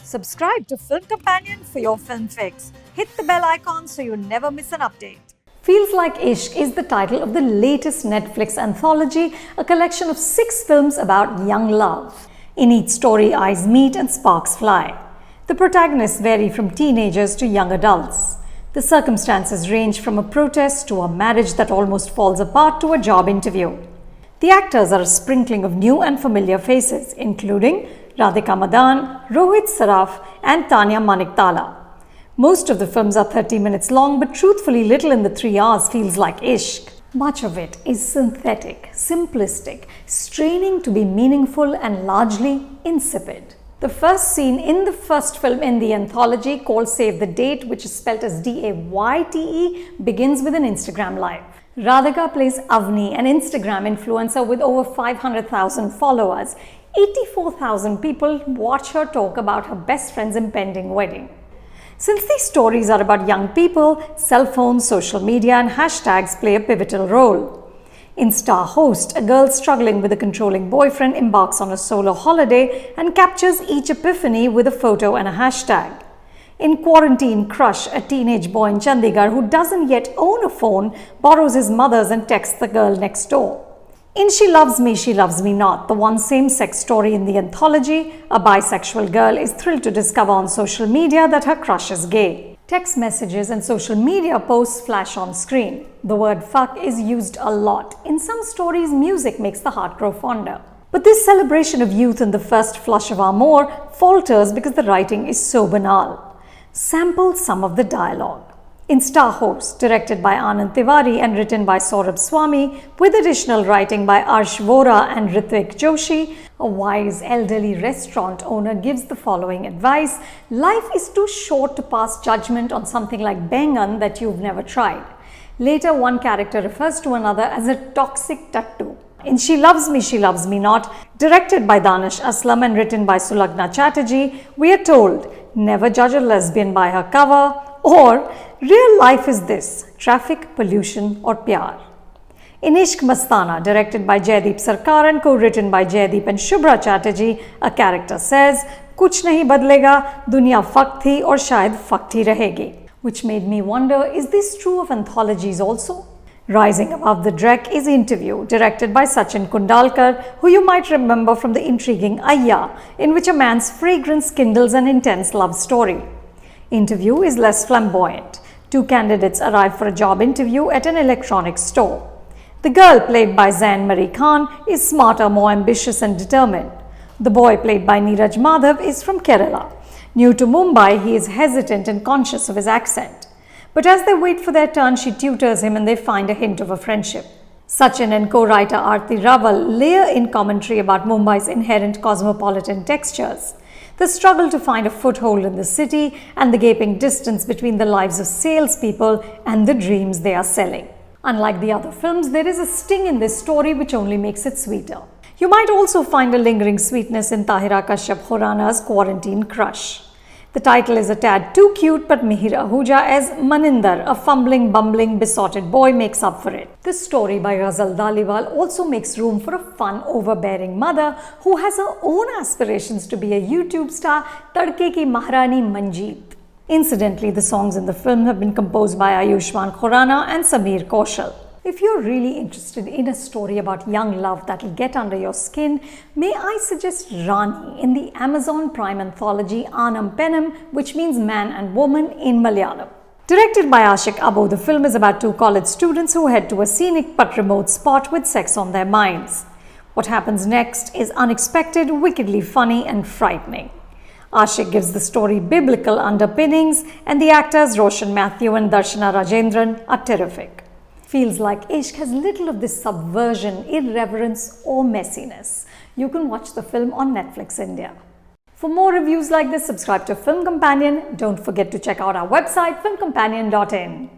Subscribe to Film Companion for your film fix. Hit the bell icon so you never miss an update. Feels Like Ishq is the title of the latest Netflix anthology, a collection of 6 films about young love. In each story, eyes meet and sparks fly. The protagonists vary from teenagers to young adults. The circumstances range from a protest to a marriage that almost falls apart to a job interview. The actors are a sprinkling of new and familiar faces, including Radhika Madan, Rohit, Saraf, and Tanya Maniktala. Most of the films are 30 minutes long, but truthfully, little in the 3 hours feels like ishq. Much of it is synthetic, simplistic, straining to be meaningful, and largely insipid. The first scene in the first film in the anthology, called Save the Date, which is spelled as D-A-Y-T-E, begins with an Instagram live. Radhika plays Avni, an Instagram influencer with over 500,000 followers. 84,000 people watch her talk about her best friend's impending wedding. Since these stories are about young people, cell phones, social media, and hashtags play a pivotal role. In Star Host, a girl struggling with a controlling boyfriend embarks on a solo holiday and captures each epiphany with a photo and a hashtag. In Quarantine Crush, a teenage boy in Chandigarh who doesn't yet own a phone borrows his mother's and texts the girl next door. In She Loves Me Not, the one same-sex story in the anthology, a bisexual girl is thrilled to discover on social media that her crush is gay. Text messages and social media posts flash on screen. The word fuck is used a lot. In some stories, music makes the heart grow fonder. But this celebration of youth in the first flush of amour falters because the writing is so banal. Sample some of the dialogue. In Star Host, directed by Anand Tiwari and written by Saurabh Swami, with additional writing by Arsh Vora and Ritvik Joshi, a wise elderly restaurant owner gives the following advice: life is too short to pass judgment on something like bengan that you've never tried. Later, one character refers to another as a toxic tattu. In She Loves Me Not, directed by Danish Aslam and written by Sulagna Chatterjee, we are told, never judge a lesbian by her cover, or real life is this, traffic, pollution, or pyar. In Ishq Mastana, directed by Jaideep Sarkar and co-written by Jaideep and Shubhra Chatterjee, a character says, "Kuch nahi badlega, dunya fucked thi aur shayad fucked hi rahegi." Which made me wonder, is this true of anthologies also? Rising Above the Dreck is Interview, directed by Sachin Kundalkar, who you might remember from the intriguing Ayya, in which a man's fragrance kindles an intense love story. Interview is less flamboyant. 2 candidates arrive for a job interview at an electronics store. The girl, played by Zain Marie Khan, is smarter, more ambitious and determined. The boy, played by Neeraj Madhav, is from Kerala. New to Mumbai, he is hesitant and conscious of his accent. But as they wait for their turn, she tutors him and they find a hint of a friendship. Sachin and co-writer Aarti Raval layer in commentary about Mumbai's inherent cosmopolitan textures, the struggle to find a foothold in the city, and the gaping distance between the lives of salespeople and the dreams they are selling. Unlike the other films, there is a sting in this story which only makes it sweeter. You might also find a lingering sweetness in Tahira Kashyap Khurana's Quarantine Crush. The title is a tad too cute, but Mihir Ahuja as Maninder, a fumbling, bumbling, besotted boy, makes up for it. This story by Ghazal Daliwal also makes room for a fun, overbearing mother who has her own aspirations to be a YouTube star, Tadke ki Maharani Manjeet. Incidentally, the songs in the film have been composed by Ayushmann Khurrana and Sameer Kaushal. If you're really interested in a story about young love that'll get under your skin, may I suggest Rani in the Amazon Prime anthology Anam Penam, which means man and woman in Malayalam. Directed by Ashik Abo, the film is about 2 college students who head to a scenic but remote spot with sex on their minds. What happens next is unexpected, wickedly funny, and frightening. Ashik gives the story biblical underpinnings, and the actors Roshan Mathew and Darshana Rajendran are terrific. Feels Like Ishq has little of this subversion, irreverence, or messiness. You can watch the film on Netflix India. For more reviews like this, subscribe to Film Companion. Don't forget to check out our website, filmcompanion.in.